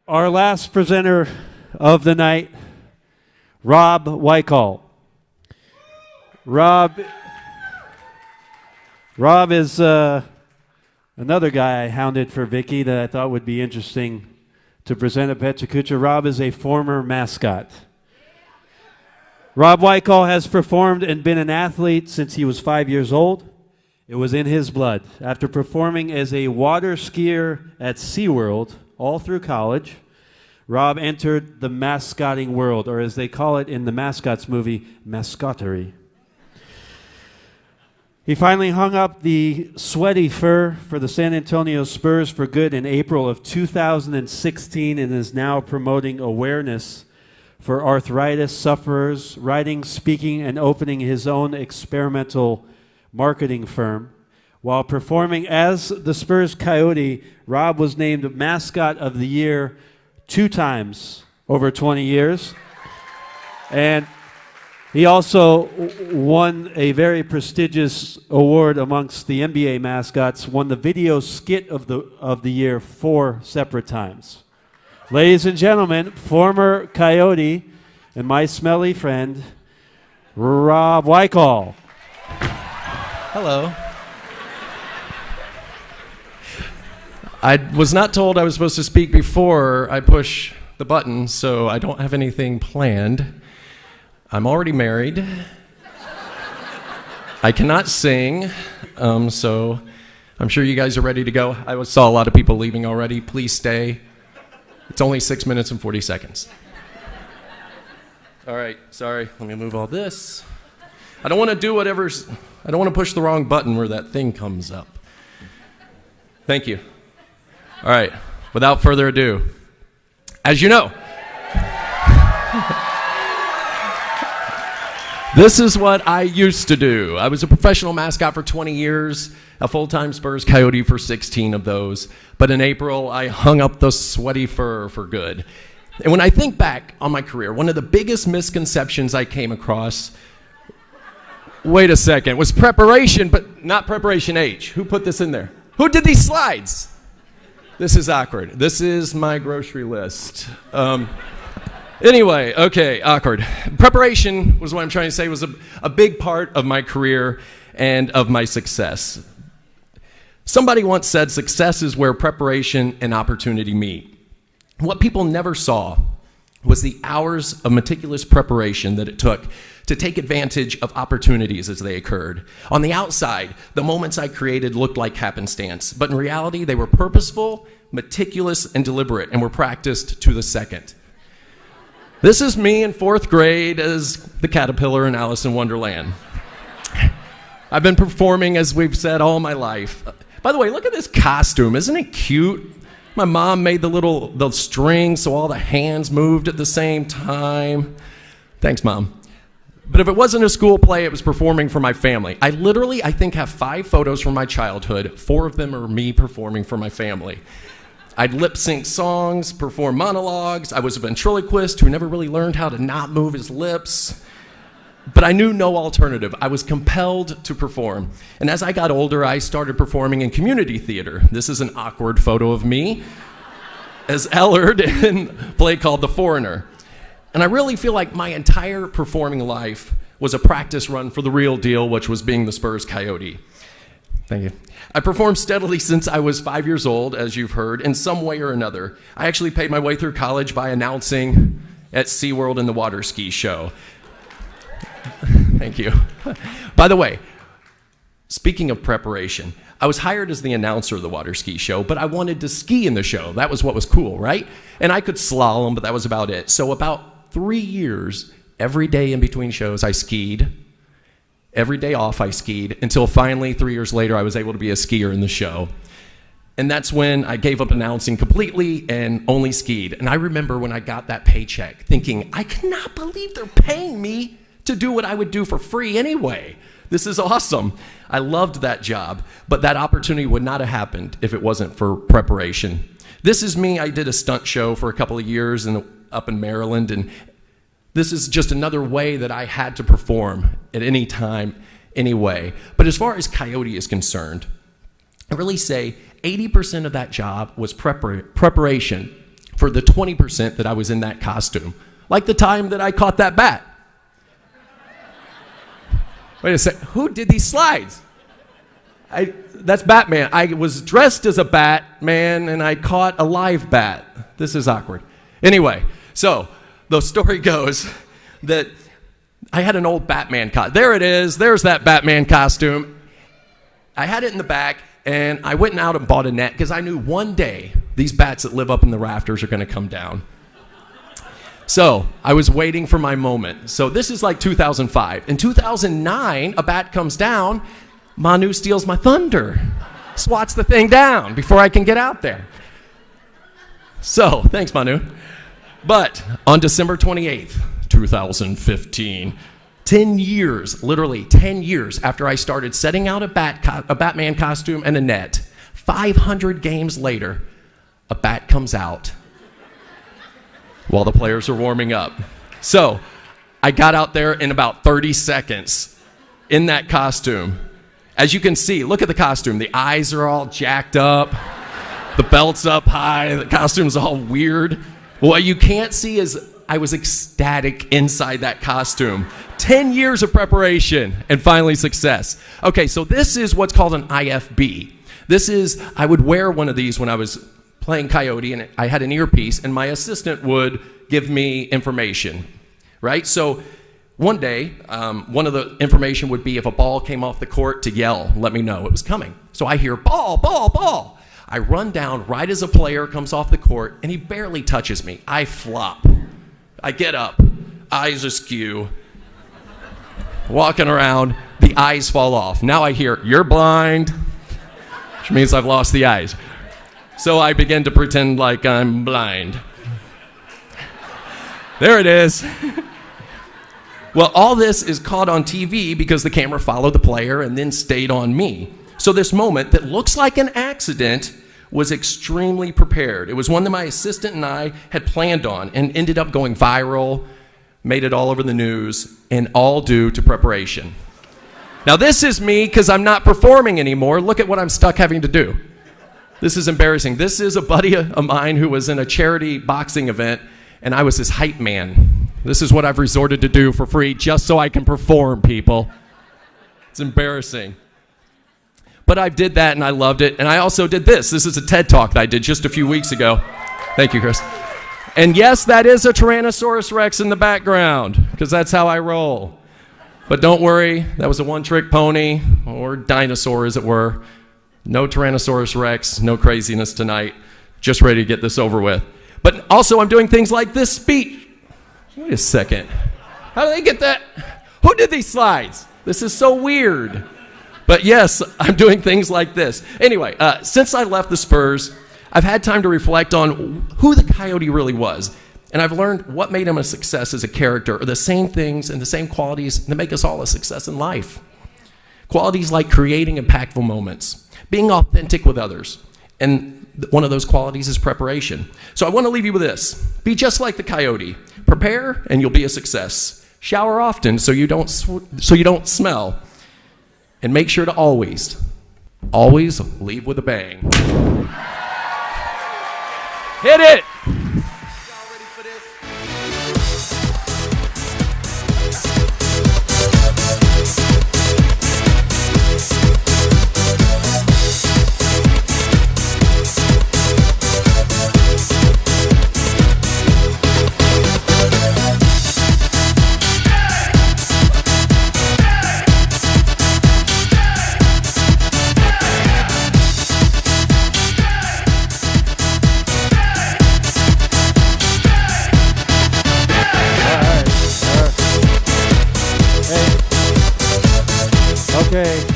Our last presenter of the night, Rob Wicall. Rob is another guy I hounded for Vicky that I thought would be interesting to present at PechaKucha. Rob is a former mascot. Rob Wicall has performed and been an athlete since he was 5 years old. It was in his blood. After performing as a water skier at SeaWorld all through college, Rob entered the mascotting world, or as they call it in the Mascots movie, mascottery. He finally hung up the sweaty fur for the San Antonio Spurs for good in April of 2016 and is now promoting awareness for arthritis sufferers, writing, speaking, and opening his own experimental marketing firm. While performing as the Spurs Coyote, Rob was named Mascot of the Year 2 times over 20 years. And he also won a very prestigious award amongst the NBA mascots, won the Video Skit of the Year 4 separate times. Ladies and gentlemen, former Coyote and my smelly friend, Rob Wicall. Hello. I was not told I was supposed to speak before I push the button, so I don't have anything planned. I'm already married. I cannot sing, so I'm sure you guys are ready to go. I saw a lot of people leaving already. Please stay. It's only 6 minutes and 40 seconds. All right, sorry. Let me move all this. I don't want to push the wrong button where that thing comes up. Thank you. All right, without further ado, as you know, this is what I used to do. I was a professional mascot for 20 years, a full-time Spurs Coyote for 16 of those. But in April, I hung up the sweaty fur for good. And when I think back on my career, one of the biggest misconceptions I came across, wait a second, was preparation, but not preparation H. Who put this in there? Who did these slides? This is awkward. This is my grocery list. Anyway, okay, awkward. Preparation was what I'm trying to say was a big part of my career and of my success. Somebody once said success is where preparation and opportunity meet. What people never saw was the hours of meticulous preparation that it took to take advantage of opportunities as they occurred. On the outside, the moments I created looked like happenstance, but in reality, they were purposeful, meticulous, and deliberate, and were practiced to the second. This is me in 4th grade as the caterpillar in Alice in Wonderland. I've been performing, as we've said, all my life. By the way, look at this costume. Isn't it cute? My mom made the string so all the hands moved at the same time. Thanks, Mom. But if it wasn't a school play, it was performing for my family. I think, have 5 photos from my childhood. 4 of them are me performing for my family. I'd lip sync songs, perform monologues. I was a ventriloquist who never really learned how to not move his lips. But I knew no alternative. I was compelled to perform. And as I got older, I started performing in community theater. This is an awkward photo of me as Ellard in a play called The Foreigner. And I really feel like my entire performing life was a practice run for the real deal, which was being the Spurs Coyote. Thank you. I performed steadily since I was 5 years old, as you've heard, in some way or another. I actually paid my way through college by announcing at SeaWorld in the water ski show. Thank you. By the way, speaking of preparation, I was hired as the announcer of the water ski show, but I wanted to ski in the show. That was what was cool, right? And I could slalom, but that was about it. So about 3 years, every day in between shows, I skied. Every day off, I skied, until finally, 3 years later, I was able to be a skier in the show. And that's when I gave up announcing completely and only skied. And I remember when I got that paycheck, thinking, I cannot believe they're paying me to do what I would do for free anyway. This is awesome. I loved that job, but that opportunity would not have happened if it wasn't for preparation. This is me. I did a stunt show for a couple of years up in Maryland, and this is just another way that I had to perform at any time, any way. But as far as Coyote is concerned, I really say 80% of that job was preparation for the 20% that I was in that costume. Like the time that I caught that bat. Wait a second, who did these slides? That's Batman. I was dressed as a Batman and I caught a live bat. This is awkward. Anyway, so the story goes that I had an old Batman costume. There it is. There's that Batman costume. I had it in the back, and I went out and bought a net because I knew one day these bats that live up in the rafters are going to come down. So I was waiting for my moment. So this is like 2005. In 2009, a bat comes down. Manu steals my thunder, swats the thing down before I can get out there. So, thanks, Manu. But on December 28th, 2015, 10 years, literally 10 years after I started setting out a Batman costume and a net, 500 games later, a bat comes out while the players are warming up. So, I got out there in about 30 seconds in that costume. As you can see, look at the costume. The eyes are all jacked up. The belt's up high. The costume's all weird. What you can't see is I was ecstatic inside that costume. 10 years of preparation and finally success. Okay, so this is what's called an IFB. I would wear one of these when I was playing Coyote, and I had an earpiece, and my assistant would give me information, right? So one day, one of the information would be if a ball came off the court to yell, let me know it was coming. So I hear ball, ball, ball. I run down right as a player comes off the court, and he barely touches me. I flop. I get up, eyes askew, walking around, the eyes fall off. Now I hear, you're blind, which means I've lost the eyes. So I begin to pretend like I'm blind. There it is. Well, all this is caught on TV because the camera followed the player and then stayed on me. So this moment that looks like an accident was extremely prepared. It was one that my assistant and I had planned on and ended up going viral, made it all over the news, and all due to preparation. Now this is me because I'm not performing anymore. Look at what I'm stuck having to do. This is embarrassing. This is a buddy of mine who was in a charity boxing event, and I was his hype man. This is what I've resorted to do for free just so I can perform, people. It's embarrassing. But I did that and I loved it. And I also did this. This is a TED Talk that I did just a few weeks ago. Thank you, Chris. And yes, that is a Tyrannosaurus Rex in the background because that's how I roll. But don't worry, that was a one-trick pony or dinosaur, as it were. No Tyrannosaurus Rex, no craziness tonight. Just ready to get this over with. But also I'm doing things like this speech. Wait a second. How do they get that? Who did these slides? This is so weird. But yes, I'm doing things like this. Anyway, since I left the Spurs, I've had time to reflect on who the Coyote really was. And I've learned what made him a success as a character are the same things and the same qualities that make us all a success in life. Qualities like creating impactful moments, being authentic with others, and one of those qualities is preparation. So I want to leave you with this. Be just like the Coyote. Prepare and you'll be a success. Shower often so you don't smell. And make sure to always leave with a bang. Hit it!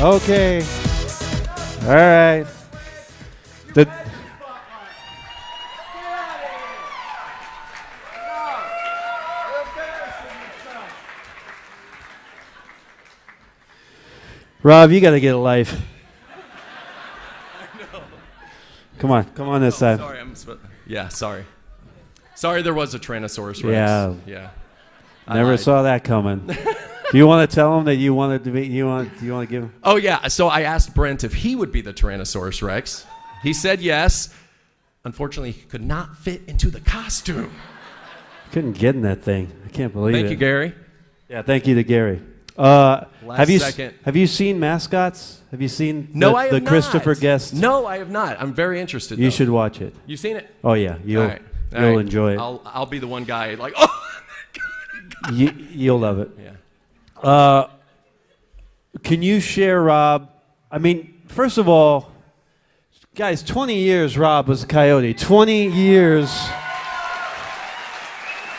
Okay. All right. Rob, you got to get a life. Come on this side. Sorry, sorry there was a Tyrannosaurus Rex. Yeah. Never saw that coming. Do you want to tell him that you wanted to be? Do you want to give him? Oh yeah. So I asked Brent if he would be the Tyrannosaurus Rex. He said yes. Unfortunately, he could not fit into the costume. Couldn't get in that thing. I can't believe it. Thank you, Gary. Yeah, thank you to Gary. Second. Have you seen Mascots? Have you seen I have the not. Christopher Guest? No, I have not. I'm very interested. You should watch it. You've seen it? Oh yeah, you'll enjoy it. I'll be the one guy like, oh my God. You'll love it. Yeah. Can you share, Rob? I mean, first of all, guys, 20 years Rob was a Coyote. 20 years.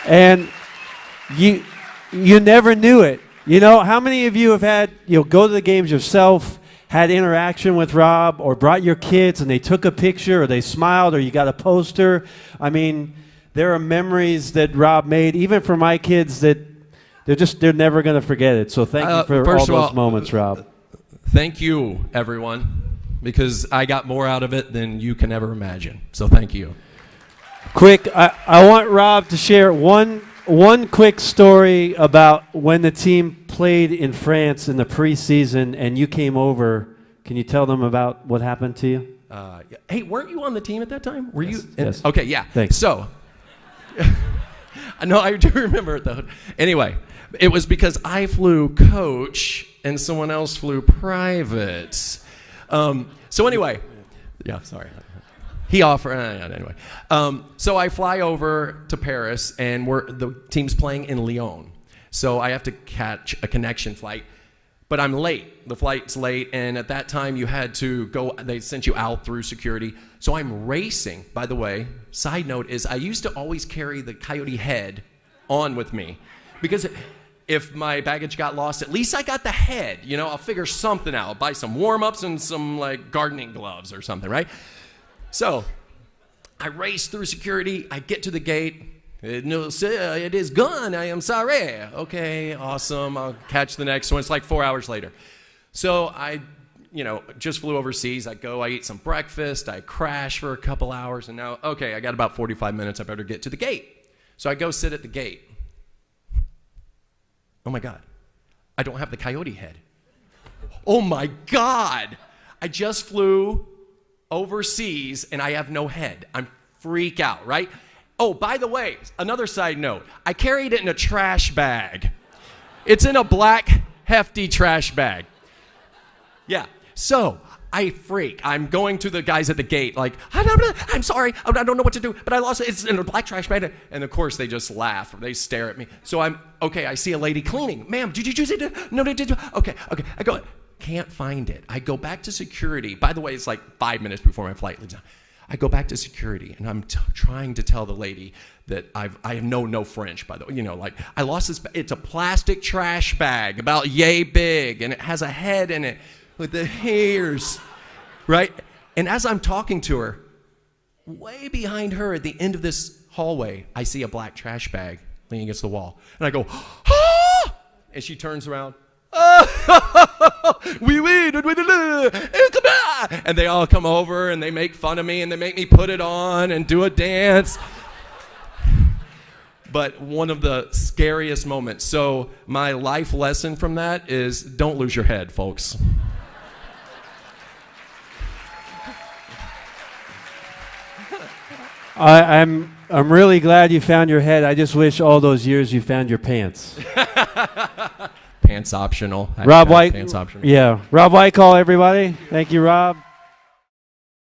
And you never knew it. You know, how many of you have had, go to the games yourself, had interaction with Rob, or brought your kids and they took a picture, or they smiled, or you got a poster? I mean, there are memories that Rob made, even for my kids, that they're never going to forget it. So thank you for all those moments, Rob. Thank you, everyone, because I got more out of it than you can ever imagine. So thank you. Quick, I want Rob to share one quick story about when the team played in France in the preseason and you came over. Can you tell them about what happened to you? Hey, weren't you on the team at that time? Were you? Yes. Okay, yeah. Thanks. So, no, I do remember it though. Anyway, it was because I flew coach and someone else flew private. So anyway, yeah, sorry. He offered, anyway. So I fly over to Paris, and the team's playing in Lyon. So I have to catch a connection flight, but I'm late. The flight's late, and at that time you had to go, they sent you out through security. So I'm racing. By the way, side note is I used to always carry the Coyote head on with me, because if my baggage got lost, at least I got the head. You know, I'll figure something out. I'll buy some warm-ups and some like gardening gloves or something, right? So I race through security. I get to the gate. No, sir, it is gone. I am sorry. Okay, awesome. I'll catch the next one. It's like 4 hours later. So I, just flew overseas. I eat some breakfast. I crash for a couple hours. And now, okay, I got about 45 minutes. I better get to the gate. So I go sit at the gate. Oh, my God. I don't have the Coyote head. Oh, my God. I just flew overseas and I have no head. I'm freak out, right? Oh, by the way, another side note. I carried it in a trash bag. It's in a black, hefty trash bag. Yeah. So I freak. I'm going to the guys at the gate like, I'm sorry. I don't know what to do, but I lost it. It's in a black trash bag. And of course they just laugh. They stare at me. So I see a lady cleaning. Ma'am, did you choose it? No, did you? Okay. I go, can't find it. I go back to security. By the way, it's like 5 minutes before my flight leaves. I go back to security, and I'm trying to tell the lady that I know no French, by the way. I lost this. It's a plastic trash bag about yay big, and it has a head in it with the hairs, right? And as I'm talking to her, way behind her at the end of this hallway, I see a black trash bag leaning against the wall. And I go, ah! And she turns around. Oui, and they all come over and they make fun of me and they make me put it on and do a dance. But one of the scariest moments. So my life lesson from that is don't lose your head, folks. I'm really glad you found your head. I just wish all those years you found your pants. Pants optional. Rob White. Pants optional. Yeah. Rob Wicall, everybody. Thank you, Rob.